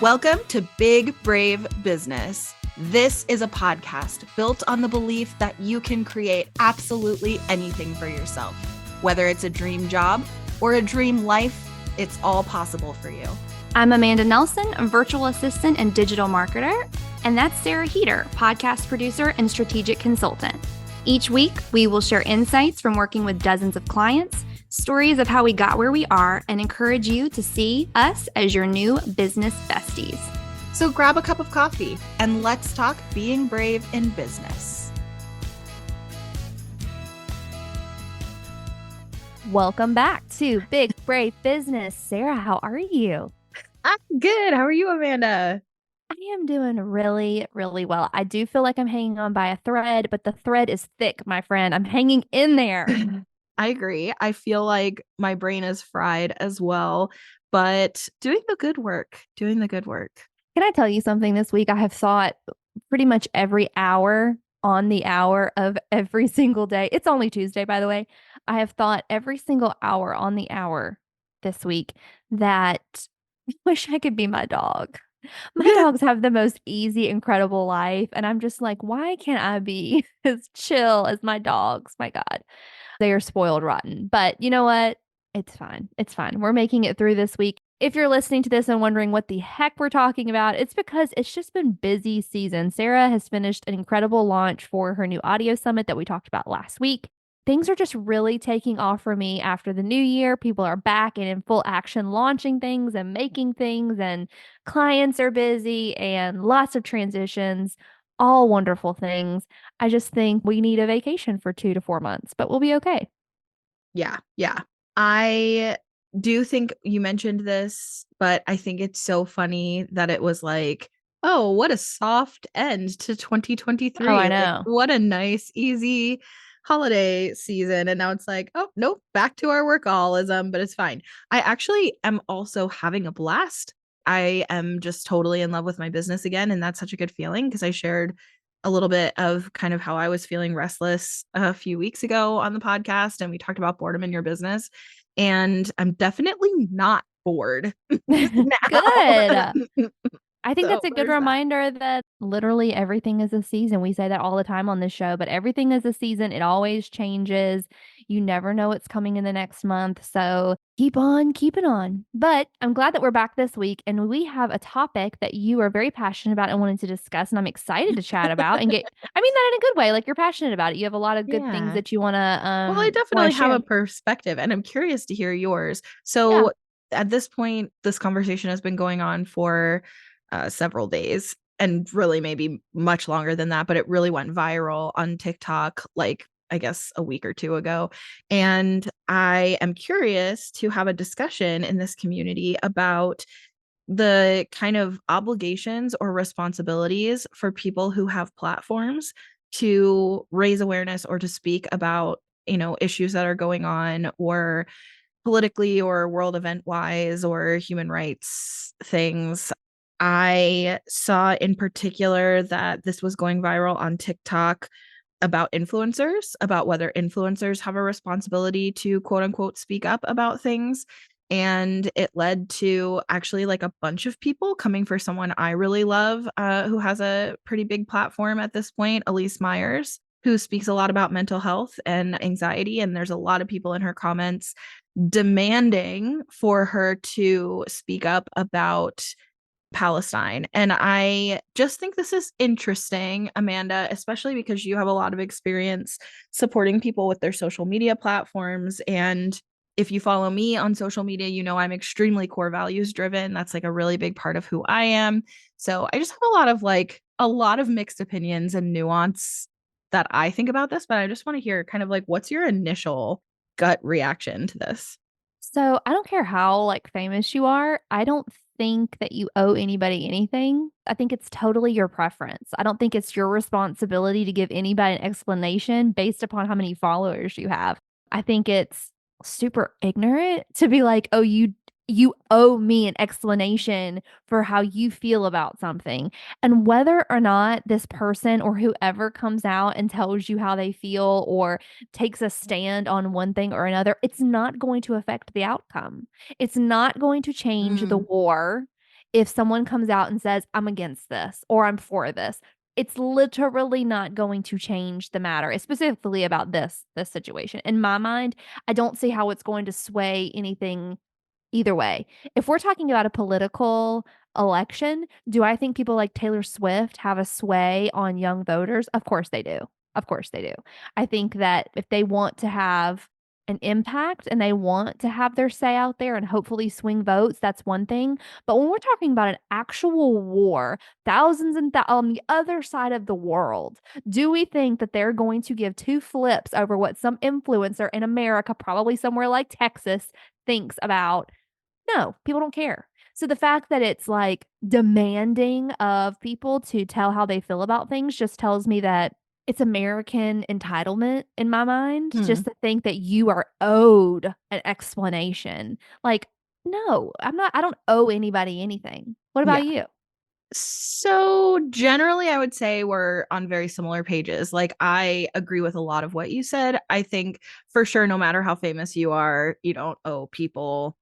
Welcome to Big Brave Business. This is a podcast built on the belief that you can create absolutely anything for yourself. Whether it's a dream job or a dream life, it's all possible for you. I'm Amanda Nelson, a virtual assistant and digital marketer, and that's Sarah Heater, podcast producer and strategic consultant. Each week, we will share insights from working with dozens of clients, stories of how we got where we are, and encourage you to see us as your new business besties. So grab a cup of coffee and let's talk being brave in business. Welcome back to Big Brave Business. Sarah, how are you? I'm good. How are you, Amanda? I am doing really, really well. I do feel like I'm hanging on by a thread, but the thread is thick, my friend. I'm hanging in there. I agree. I feel like my brain is fried as well, but doing the good work. Can I tell you something this week? I have thought pretty much every hour on the hour of every single day. It's only Tuesday, by the way. I have thought every single hour on the hour this week that I wish I could be my dog. My dogs have the most easy, incredible life. And I'm just like, why can't I be as chill as my dogs? My God. They are spoiled rotten. But you know what? It's fine. It's fine. We're making it through this week. If you're listening to this and wondering what the heck we're talking about, it's because it's just been busy season. Sarah has finished an incredible launch for her new audio summit that we talked about last week. Things are just really taking off for me after the new year. People are back and in full action launching things and making things, and clients are busy and lots of transitions, all wonderful things. I just think we need a vacation for 2 to 4 months, but we'll be okay. Yeah. I do think you mentioned this, but I think it's so funny that it was like, oh, what a soft end to 2023. Oh, I know. Like, what a nice, easy holiday season. And now it's like, oh, nope, back to our workaholism, but it's fine. I actually am also having a blast. I am just totally in love with my business again. And that's such a good feeling because I shared a little bit of kind of how I was feeling restless a few weeks ago on the podcast. And we talked about boredom in your business. And I'm definitely not bored now. Good. I think So that's a good there's that. reminder that literally everything is a season. We say that all the time on this show, but everything is a season. It always changes. You never know what's coming in the next month. So keep on keeping on. But I'm glad that we're back this week and we have a topic that you are very passionate about and wanted to discuss. And I'm excited to chat about and I mean that in a good way. Like, you're passionate about it. You have a lot of good things Yeah. that you want to Well, I definitely have share. a perspective and I'm curious to hear yours. So Yeah. at this point, this conversation has been going on for several days and really maybe much longer than that, but it really went viral on TikTok, like I guess a week or two ago. And I am curious to have a discussion in this community about the kind of obligations or responsibilities for people who have platforms to raise awareness or to speak about, issues that are going on or politically or world event wise or human rights things. I saw in particular that this was going viral on TikTok about influencers, about whether influencers have a responsibility to quote unquote speak up about things. And it led to actually like a bunch of people coming for someone I really love, who has a pretty big platform at this point, Elise Myers, who speaks a lot about mental health and anxiety. And there's a lot of people in her comments demanding for her to speak up about Palestine. And I just think this is interesting, Amanda, especially because you have a lot of experience supporting people with their social media platforms. And if you follow me on social media, you know I'm extremely core values driven. That's like a really big part of who I am. So I just have a lot of mixed opinions and nuance that I think about this, but I just want to hear kind of like, what's your initial gut reaction to this? So I don't care how famous you are. I don't think that you owe anybody anything. I think it's totally your preference. I don't think it's your responsibility to give anybody an explanation based upon how many followers you have. I think it's super ignorant to be like, "Oh, you owe me an explanation for how you feel about something." And whether or not this person or whoever comes out and tells you how they feel or takes a stand on one thing or another, it's not going to affect the outcome. It's not going to change the war. if someone comes out and says, I'm against this or I'm for this, it's literally not going to change the matter, specifically about this situation. In my mind, I don't see how it's going to sway anything either way. If we're talking about a political election, do I think people like Taylor Swift have a sway on young voters? Of course they do. Of course they do. I think that if they want to have an impact and they want to have their say out there and hopefully swing votes, that's one thing. But when we're talking about an actual war, thousands and on the other side of the world, do we think that they're going to give two flips over what some influencer in America, probably somewhere like Texas, thinks about? No, people don't care. So the fact that it's like demanding of people to tell how they feel about things just tells me that it's American entitlement in my mind, Hmm. just to think that you are owed an explanation. Like, no, I don't owe anybody anything. What Yeah. about you? So generally, I would say we're on very similar pages. Like, I agree with a lot of what you said. I think for sure, no matter how famous you are, you don't owe people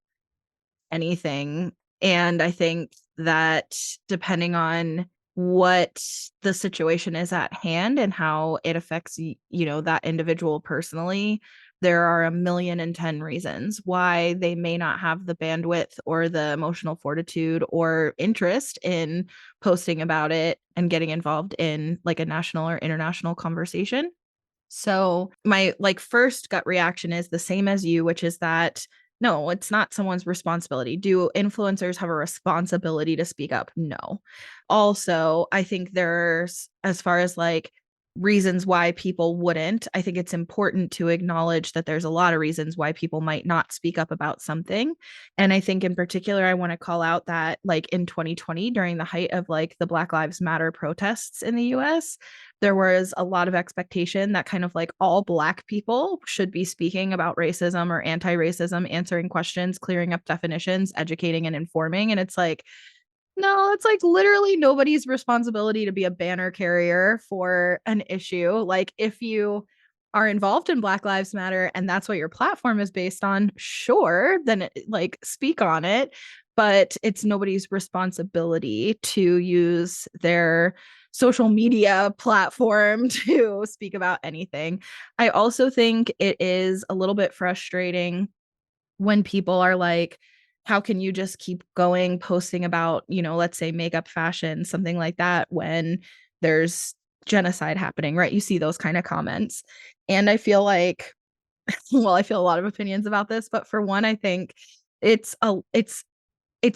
anything. And I think that depending on what the situation is at hand and how it affects that individual personally, there are a million and 10 reasons why they may not have the bandwidth or the emotional fortitude or interest in posting about it and getting involved in like a national or international conversation. So my like first gut reaction is the same as you, which is that no, it's not someone's responsibility. Do influencers have a responsibility to speak up? No. Also, I think there's, as far as like reasons why people wouldn't, I think it's important to acknowledge that there's a lot of reasons why people might not speak up about something. And I think in particular, I want to call out that like in 2020, during the height of like the Black Lives Matter protests in the US, there was a lot of expectation that kind of like all Black people should be speaking about racism or anti-racism, answering questions, clearing up definitions, educating and informing. And it's like, no, it's like literally nobody's responsibility to be a banner carrier for an issue. Like, if you are involved in Black Lives Matter and that's what your platform is based on, sure, then like speak on it. But it's nobody's responsibility to use their social media platform to speak about anything. I also think it is a little bit frustrating when people are like, how can you just keep going posting about, let's say makeup, fashion, something like that, when there's genocide happening, right? You see those kind of comments. And I feel like, well, I feel a lot of opinions about this, but for one, I think it's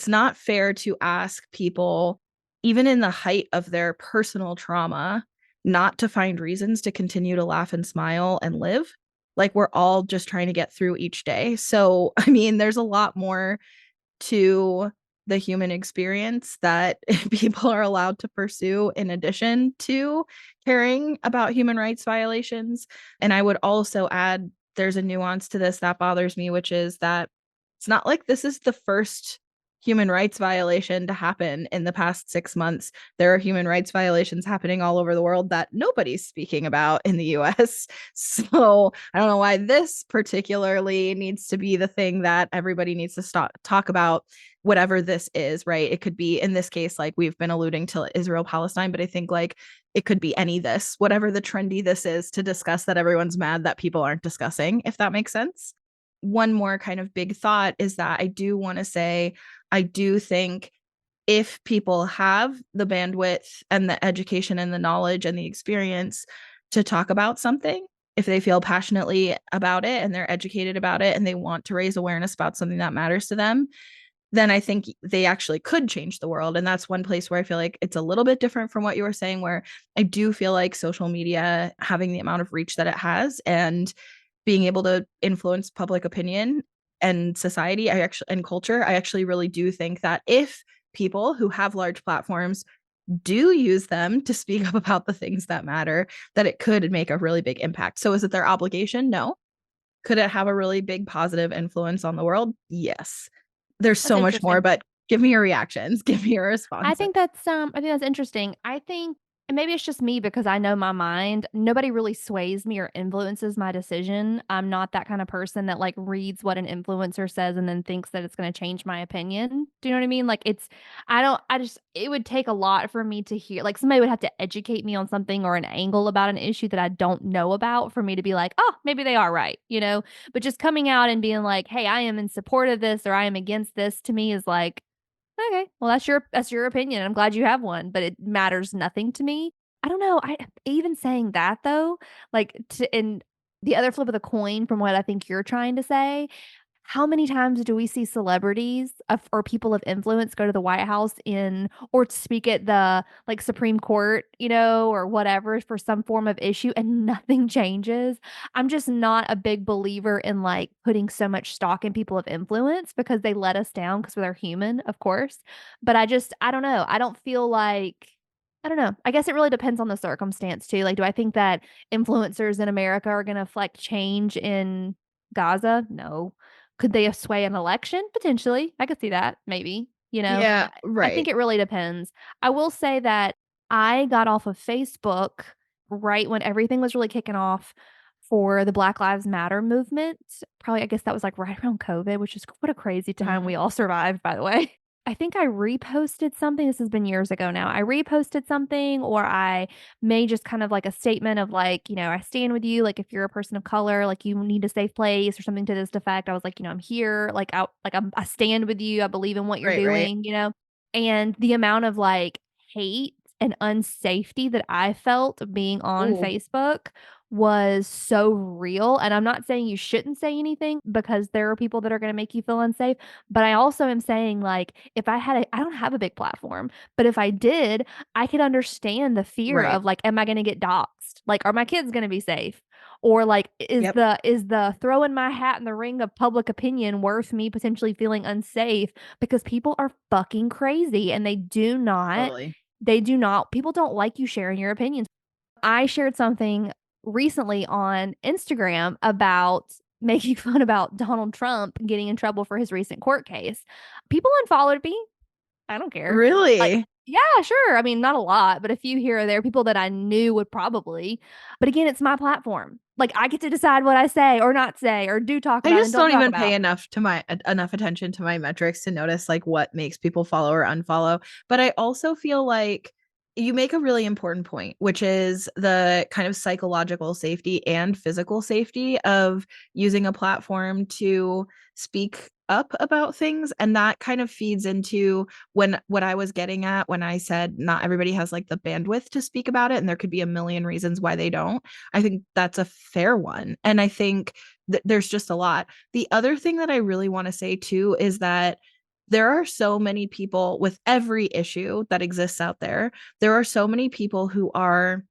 not fair to ask people, even in the height of their personal trauma, not to find reasons to continue to laugh and smile and live. Like, we're all just trying to get through each day. So, I mean, there's a lot more to the human experience that people are allowed to pursue in addition to caring about human rights violations. And I would also add there's a nuance to this that bothers me, which is that it's not like this is the first human rights violation to happen in the past 6 months. There are human rights violations happening all over the world that nobody's speaking about in the US. So I don't know why this particularly needs to be the thing that everybody needs to stop talk about, whatever this is, right? It could be, in this case, like we've been alluding to Israel Palestine, but I think like it could be any this, whatever the trendy this is to discuss that everyone's mad that people aren't discussing, if that makes sense. One more kind of big thought is that I do want to say, I do think if people have the bandwidth and the education and the knowledge and the experience to talk about something, if they feel passionately about it and they're educated about it and they want to raise awareness about something that matters to them, then I think they actually could change the world. And that's one place where I feel like it's a little bit different from what you were saying, where I do feel like social media having the amount of reach that it has and being able to influence public opinion and society, I actually, and culture, I actually really do think that if people who have large platforms do use them to speak up about the things that matter, that it could make a really big impact. So is it their obligation? No. Could it have a really big positive influence on the world? Yes. There's That's so much more, interesting. but give me your reactions, give me your responses. I think that's interesting. I think And maybe it's just me because I know my mind. Nobody really sways me or influences my decision. I'm not that kind of person that like reads what an influencer says and then thinks that it's going to change my opinion. Do you know what I mean? Like I don't, I just, it would take a lot for me to hear, like somebody would have to educate me on something or an angle about an issue that I don't know about for me to be like, oh, maybe they are right, you know? But just coming out and being like, hey, I am in support of this or I am against this to me is like, okay, well, that's your opinion. I'm glad you have one, but it matters nothing to me. I don't know. I even saying that though, like to in the other flip of the coin from what I think you're trying to say, how many times do we see celebrities or people of influence go to the White House in or to speak at the, like, Supreme Court, you know, or whatever for some form of issue and nothing changes? I'm just not a big believer in, like, putting so much stock in people of influence because they let us down because 'cause they're human, of course, but I don't know. I don't feel like I don't know. I guess it really depends on the circumstance too. Like, do I think that influencers in America are gonna affect change in Gaza? No. Could they sway an election? Potentially. I could see that, maybe, you know? Yeah, I think right. it really depends. I will say that I got off of Facebook right when everything was really kicking off for the Black Lives Matter movement. Probably, I guess that was, like, right around COVID, which is what a crazy time Mhm. we all survived, by the way. I think I reposted something, this has been years ago now. I reposted something or I made just kind of like a statement of like, you know, "I stand with you, like, if you're a person of color, like, you need a safe place," or something to this effect. I was like, you know, "I'm here, like, I stand with you, I believe in what you're Right, right. doing," you know? And the amount of, like, hate and unsafety that I felt being on Ooh, Facebook was so real, and I'm not saying you shouldn't say anything because there are people that are gonna make you feel unsafe, but I also am saying, like, if I don't have a big platform, but if I did, I could understand the fear right. of, like, am I gonna get doxxed? Like, are my kids gonna be safe? Or, like, Yep, is the throwing my hat in the ring of public opinion worth me potentially feeling unsafe? Because people are fucking crazy, and totally. they do not people don't like you sharing your opinions. I shared something recently on Instagram about making fun about Donald Trump getting in trouble for his recent court case. People unfollowed me. I don't care. Like, Really? yeah, sure. I mean, not a lot, but a few here or there, people that I knew would probably. But again, it's my platform. Like, I get to decide what I say or not say or do talk I about and just don't don't talk even pay about. enough attention to my metrics to notice like what makes people follow or unfollow. But I also feel like you make a really important point, which is the kind of psychological safety and physical safety of using a platform to speak up about things. And that kind of feeds into when what I was getting at when I said not everybody has like the bandwidth to speak about it, and there could be a million reasons why they don't. I think that's a fair one. And I think there's just a lot. The other thing that I really want to say too is that there are so many people with every issue that exists out there. There are so many people who are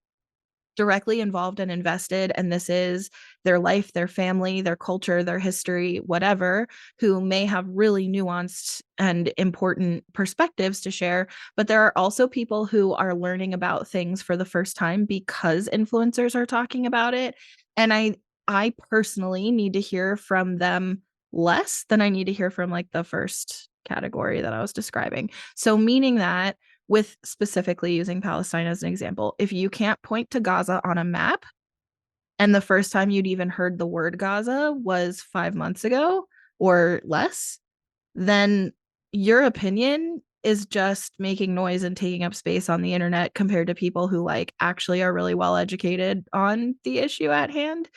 directly involved and invested, and this is their life, their family, their culture, their history, whatever, who may have really nuanced and important perspectives to share. But there are also people who are learning about things for the first time because influencers are talking about it. And I personally need to hear from them less than I need to hear from like the first category that I was describing. So meaning that with specifically using Palestine as an example, if you can't point to Gaza on a map, and the first time you'd even heard the word Gaza was 5 months ago or less, then your opinion is just making noise and taking up space on the internet compared to people who like actually are really well educated on the issue at hand.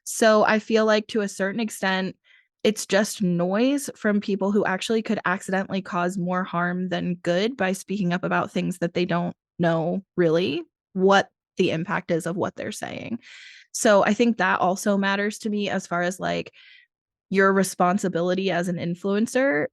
So I feel like to a certain extent, it's just noise from people who actually could accidentally cause more harm than good by speaking up about things that they don't know really what the impact is of what they're saying. So I think that also matters to me as far as like your responsibility as an influencer.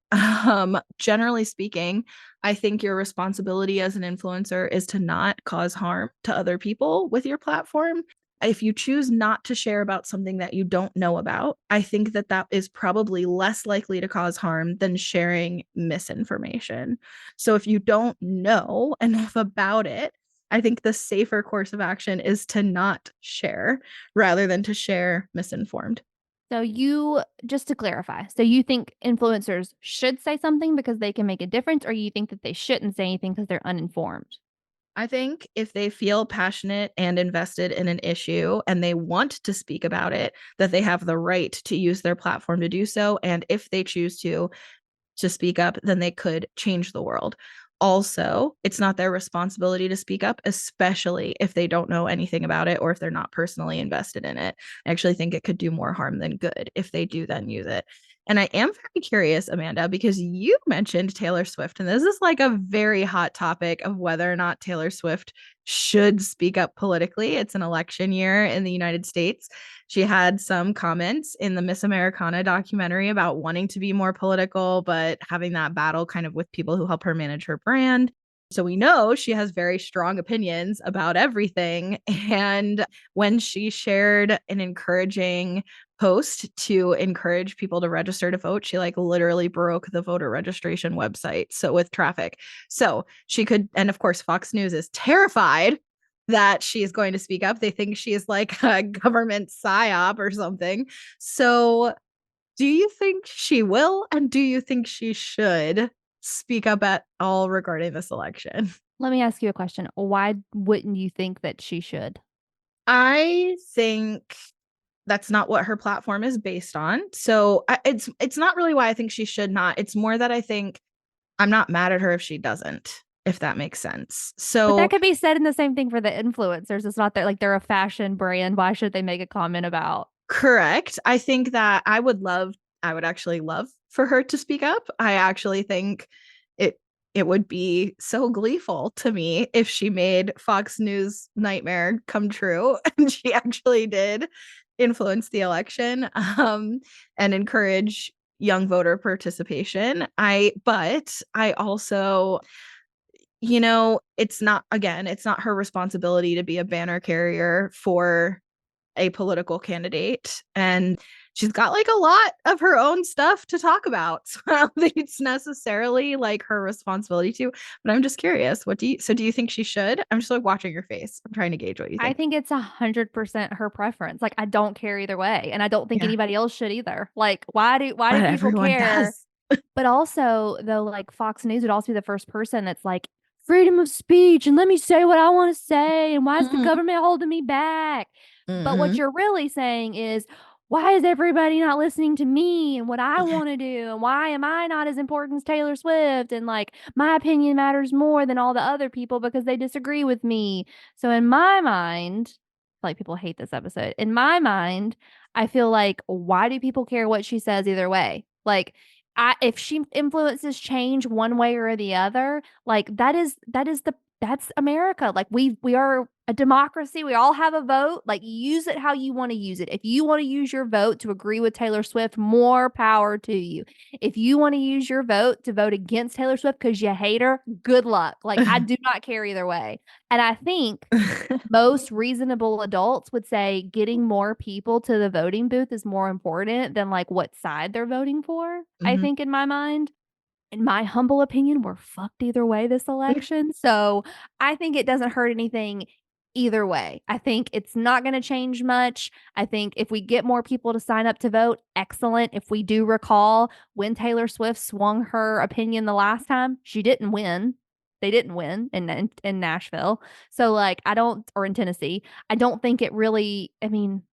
Generally speaking, I think your responsibility as an influencer is to not cause harm to other people with your platform. If you choose not to share about something that you don't know about, I think that that is probably less likely to cause harm than sharing misinformation. So if you don't know enough about it, I think the safer course of action is to not share rather than to share misinformed. So you just to clarify, so you think influencers should say something because they can make a difference, or you think that they shouldn't say anything because they're uninformed? I think if they feel passionate and invested in an issue and they want to speak about it, that they have the right to use their platform to do so. And if they choose to speak up, then they could change the world. Also, it's not their responsibility to speak up, especially if they don't know anything about it or if they're not personally invested in it. I actually think it could do more harm than good if they do then use it. And I am very curious, Amanda, because you mentioned Taylor Swift, and this is like a very hot topic of whether or not Taylor Swift should speak up politically. It's an election year in the United States. She had some comments in the Miss Americana documentary about wanting to be more political, but having that battle kind of with people who help her manage her brand. So we know she has very strong opinions about everything. And when she shared an encouraging post to encourage people to register to vote, she like literally broke the voter registration website. So with traffic. So she could, and of course, Fox News is terrified that she is going to speak up. They think she is like a government psyop or something. So, do you think she will? And do you think she should speak up at all regarding this election? Let me ask you a question. Why wouldn't you think that she should? I think that's not what her platform is based on. So it's not really why I think she should not. It's more that I think I'm not mad at her if she doesn't, if that makes sense. But that So could be said in the same thing for the influencers. It's not that like they're a fashion brand. Why should they make a comment about? correct. I think that I would actually love for her to speak up. I actually think it it would be so gleeful to me if she made Fox News nightmare come true and she actually did influence the election and encourage young voter participation. I also, it's not, again, it's not her responsibility to be a banner carrier for a political candidate, and she's got like a lot of her own stuff to talk about. So I don't think it's necessarily like her responsibility to, but I'm just curious, do you think she should? I'm just like watching your face. I'm trying to gauge what you I think. think it's 100% her preference. Like I don't care either way, and I don't think Yeah, anybody else should either. Like why do but people everyone care? does. But also, though, like Fox News would also be the first person that's like, freedom of speech and let me say what I want to say. And why is the Mm-hmm. government holding me back? But what Mm-hmm. you're really saying is, why is everybody not listening to me and what I want to do? And why am I not as important as Taylor Swift? And like, my opinion matters more than all the other people because they disagree with me. So, in my mind, like people hate this episode. In my mind, I feel like, why do people care what she says either way? Like, if she influences change one way or the other, like that's America. Like we are a democracy. We all have a vote. Like use it how you want to use it. If you want to use your vote to agree with Taylor Swift, more power to you. If you want to use your vote to vote against Taylor Swift because you hate her, good luck. Like I do not care either way. And I think most reasonable adults would say getting more people to the voting booth is more important than like what side they're voting for. I Mhm. think in my mind, in my humble opinion, we're fucked either way this election. So I think it doesn't hurt anything either way. I think it's not going to change much. I think if we get more people to sign up to vote, excellent. If we do recall when Taylor Swift swung her opinion the last time, she didn't win. They didn't win in Nashville. So like I don't or in Tennessee. I don't think it really, I mean,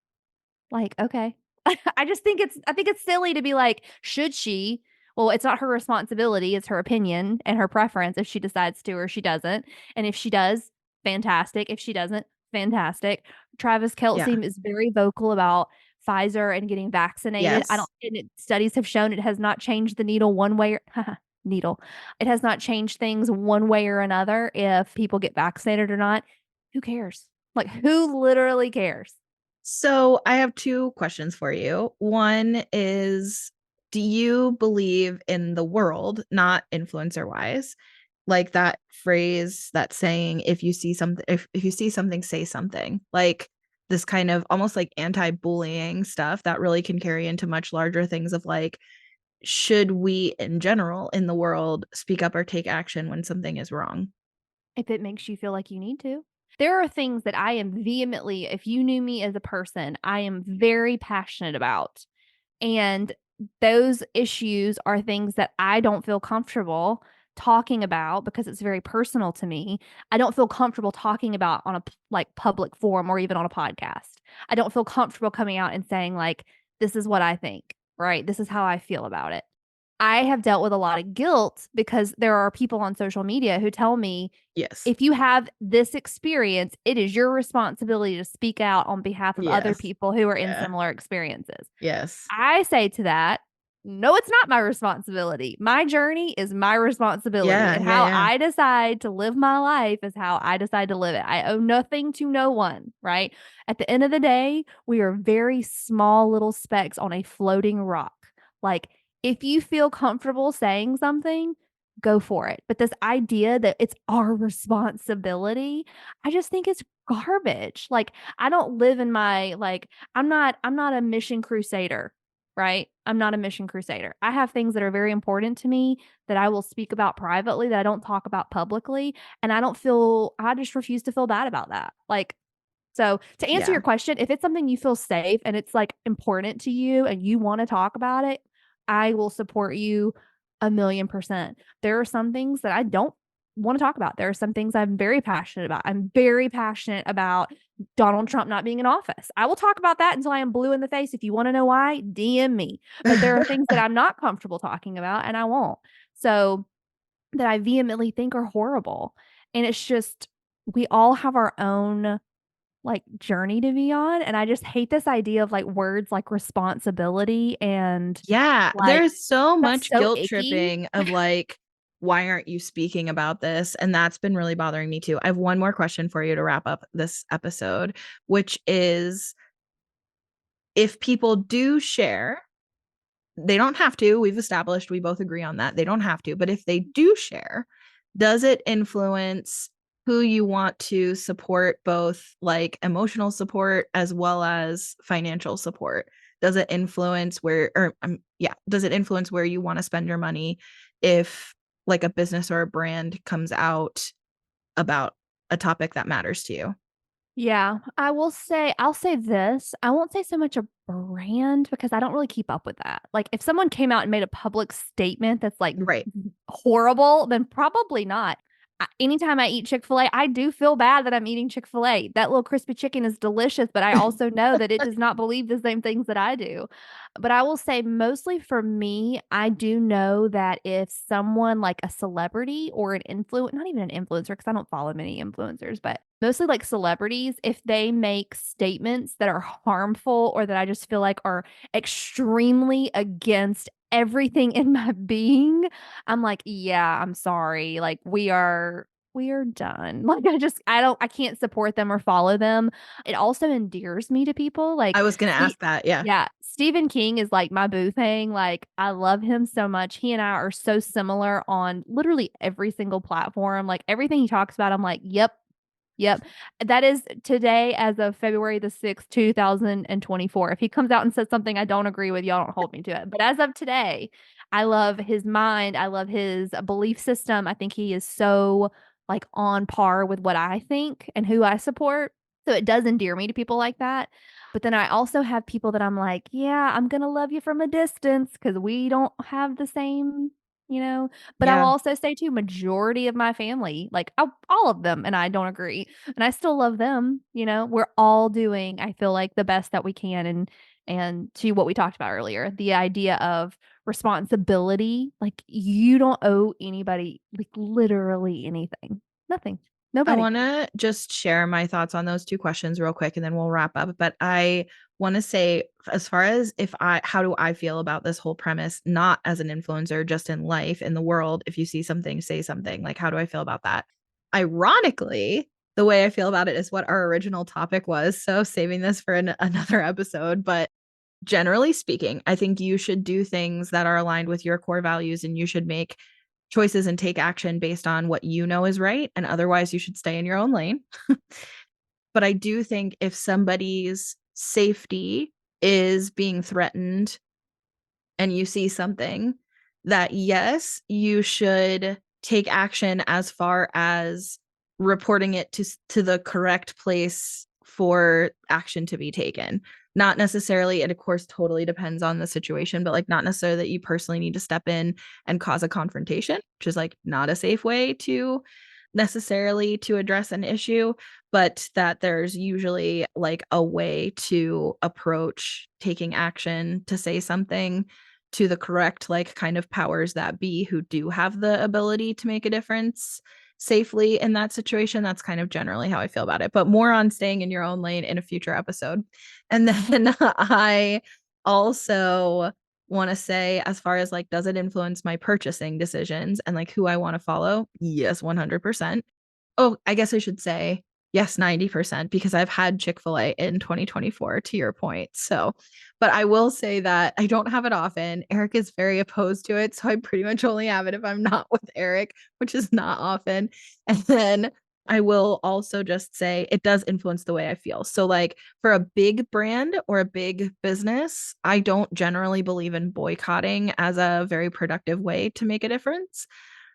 like, okay. I think it's silly to be like, should she? Well, it's not her responsibility, it's her opinion and her preference if she decides to or she doesn't. And if she does, fantastic. If she doesn't, fantastic. Travis Yeah. Kelce is very vocal about Pfizer and getting vaccinated. I don't Yes. and studies have shown it has not changed the needle one way or needle. It has not changed things one way or another if people get vaccinated or not. Who cares? Like who literally cares? So I have two questions for you. One is, do you believe in the world, not influencer wise, like that phrase, that saying, if you see something, say something, like this kind of almost like anti-bullying stuff that really can carry into much larger things of like, should we in general in the world speak up or take action when something is wrong? If it makes you feel like you need to. There are things that I am vehemently, if you knew me as a person, I am very passionate about. And those issues are things that I don't feel comfortable talking about because it's very personal to me. I don't feel comfortable talking about on a like public forum or even on a podcast. I don't feel comfortable coming out and saying like this is what I think, right? This is how I feel about it. I have dealt with a lot of guilt because there are people on social media who tell me Yes. if you have this experience, it is your responsibility to speak out on behalf of other Yes. people who are in Yeah. similar experiences. Yes. I say to that, no, it's not my responsibility. My journey is my responsibility. Yeah, And yeah, how yeah. I decide to live my life is how I decide to live it. I owe nothing to no one, right? At the end of the day, we are very small little specks on a floating rock. Like, if you feel comfortable saying something, go for it. But this idea that it's our responsibility, I just think it's garbage. Like, I don't live in my like I'm not a mission crusader, right? I'm not a mission crusader. I have things that are very important to me that I will speak about privately that I don't talk about publicly, and I just refuse to feel bad about that. Like, so to answer Yeah. your question, if it's something you feel safe and it's like important to you and you want to talk about it, I will support you 1,000,000%. There are some things that I don't want to talk about. There are some things I'm very passionate about. I'm very passionate about Donald Trump not being in office. I will talk about that until I am blue in the face. If you want to know why, DM me. But there are things that I'm not comfortable talking about and I won't. So that I vehemently think are horrible. And it's just, we all have our own like journey to be on. And I just hate this idea of like words like responsibility and Yeah, like there's so that's much so guilt icky. tripping of like, why aren't you speaking about this? And that's been really bothering me too. I have one more question for you to wrap up this episode, which is if people do share, they don't have to. We've established, we both agree on that. They don't have to. But if they do share, does it influence who you want to support, both like emotional support as well as financial support? Does it influence where, or yeah, does it influence where you want to spend your money if like a business or a brand comes out about a topic that matters to you? Yeah, I'll say this. I won't say so much a brand because I don't really keep up with that. Like if someone came out and made a public statement that's like Right. horrible, then probably not. Anytime I eat Chick-fil-A, I do feel bad that I'm eating Chick-fil-A. That little crispy chicken is delicious, but I also know that it does not believe the same things that I do. But I will say mostly for me, I do know that if someone like a celebrity or an influencer, not even an influencer, because I don't follow many influencers, but mostly like celebrities, if they make statements that are harmful or that I just feel like are extremely against everything in my being, I'm like, yeah, I'm sorry. Like we are done. Like I can't support them or follow them. It also endears me to people. Like I was going to Steve ask that. Yeah. yeah, Stephen King is like my boo thing. Like I love him so much. He and I are so similar on literally every single platform. Like everything he talks about, I'm like, yep, yep. That is today as of February the 6th, 2024. If he comes out and says something I don't agree with, y'all don't hold me to it. But as of today, I love his mind. I love his belief system. I think he is so like on par with what I think and who I support. So it does endear me to people like that. But then I also have people that I'm like, yeah, I'm going to love you from a distance because we don't have the same, you know. But I'll Yeah. also say too, majority of my family, like all of them, and I don't agree, and I still love them. You know, we're all doing, I feel like, the best that we can, and to what we talked about earlier, the idea of responsibility, like you don't owe anybody like literally anything, nothing, I nobody. want to just share my thoughts on those two questions real quick and then we'll wrap up. But I want to say, as far as how do I feel about this whole premise, not as an influencer, just in life, in the world, if you see something, say something. Like, how do I feel about that? Ironically, the way I feel about it is what our original topic was. So, saving this for another episode. But generally speaking, I think you should do things that are aligned with your core values and you should make choices and take action based on what you know is right. And otherwise, you should stay in your own lane. But I do think if somebody's safety is being threatened and you see something, that yes, you should take action as far as reporting it to the correct place for action to be taken. Not necessarily, it of course totally depends on the situation, but like not necessarily that you personally need to step in and cause a confrontation, which is like not a safe way to necessarily to address an issue, but that there's usually like a way to approach taking action to say something to the correct like kind of powers that be who do have the ability to make a difference safely in that situation. That's kind of generally how I feel about it, but more on staying in your own lane in a future episode. And then I also want to say, as far as like, does it influence my purchasing decisions and like who I want to follow? Yes, 100%. Oh, I guess I should say yes, 90%, because I've had Chick-fil-A in 2024 to your point. So, but I will say that I don't have it often. Eric is very opposed to it. So I pretty much only have it if I'm not with Eric, which is not often. And then I will also just say it does influence the way I feel. So, like for a big brand or a big business, I don't generally believe in boycotting as a very productive way to make a difference.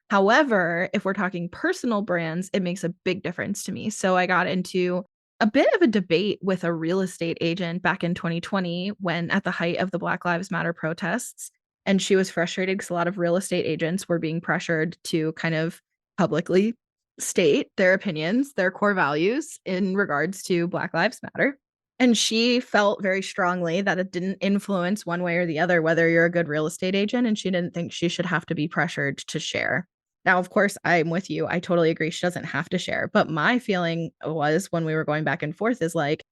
However, if we're talking personal brands, it makes a big difference to me. So I got into a bit of a debate with a real estate agent back in 2020 when at the height of the Black Lives Matter protests. And she was frustrated because a lot of real estate agents were being pressured to kind of publicly state their opinions, their core values in regards to Black Lives Matter. And she felt very strongly that it didn't influence one way or the other whether you're a good real estate agent. And she didn't think she should have to be pressured to share. Now, of course, I'm with you. I totally agree. She doesn't have to share. But my feeling was when we were going back and forth is like,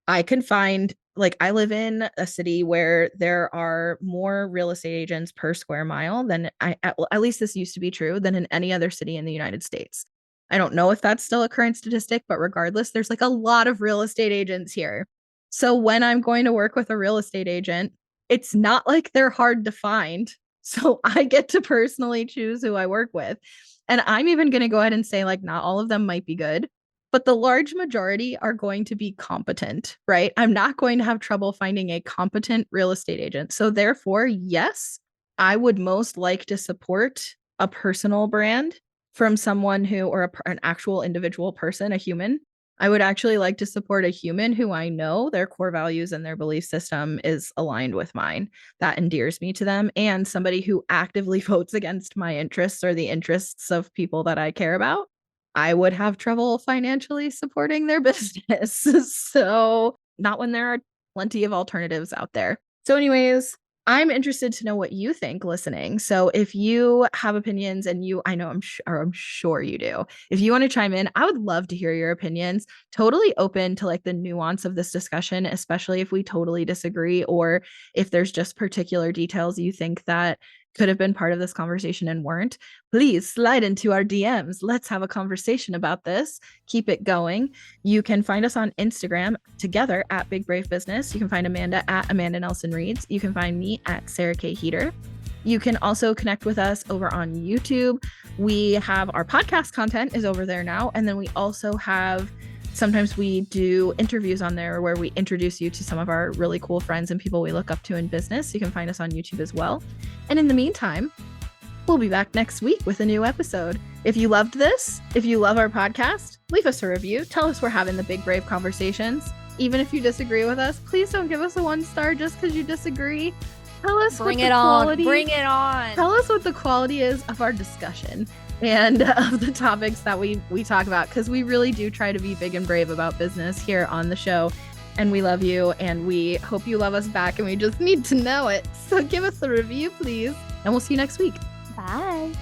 I can find, like, I live in a city where there are more real estate agents per square mile than at least this used to be true, than in any other city in the United States. I don't know if that's still a current statistic, but regardless, there's like a lot of real estate agents here. So when I'm going to work with a real estate agent, it's not like they're hard to find. So I get to personally choose who I work with. And I'm even going to go ahead and say, like, not all of them might be good, but the large majority are going to be competent, right? I'm not going to have trouble finding a competent real estate agent. So, therefore, yes, I would most like to support a personal brand from someone who, or an actual individual person, a human. I would actually like to support a human who I know their core values and their belief system is aligned with mine. That endears me to them, and somebody who actively votes against my interests or the interests of people that I care about. I would have trouble financially supporting their business. So, not when there are plenty of alternatives out there. So, anyways, I'm interested to know what you think listening. So, if you have opinions and I know I'm sure you do. If you want to chime in, I would love to hear your opinions. Totally open to like the nuance of this discussion, especially if we totally disagree or if there's just particular details you think that could have been part of this conversation and weren't. Please slide into our DMs. Let's have a conversation about this. Keep it going. You can find us on Instagram together at Big Brave Business. You can find Amanda at Amanda Nelson Reads. You can find me at Sarah K. Heater. You can also connect with us over on YouTube. We have our podcast content is over there now. And then we also have sometimes we do interviews on there where we introduce you to some of our really cool friends and people we look up to in business. You can find us on YouTube as well. And in the meantime, we'll be back next week with a new episode. If you loved this, if you love our podcast, leave us a review. Tell us we're having the big, brave conversations. Even if you disagree with us, please don't give us a 1-star just because you disagree. Tell us Bring it on. Bring it on. Tell us what the quality is of our discussion and of the topics that we talk about, because we really do try to be big and brave about business here on the show. And we love you, and we hope you love us back, and we just need to know it. So give us a review, please, and we'll see you next week. Bye.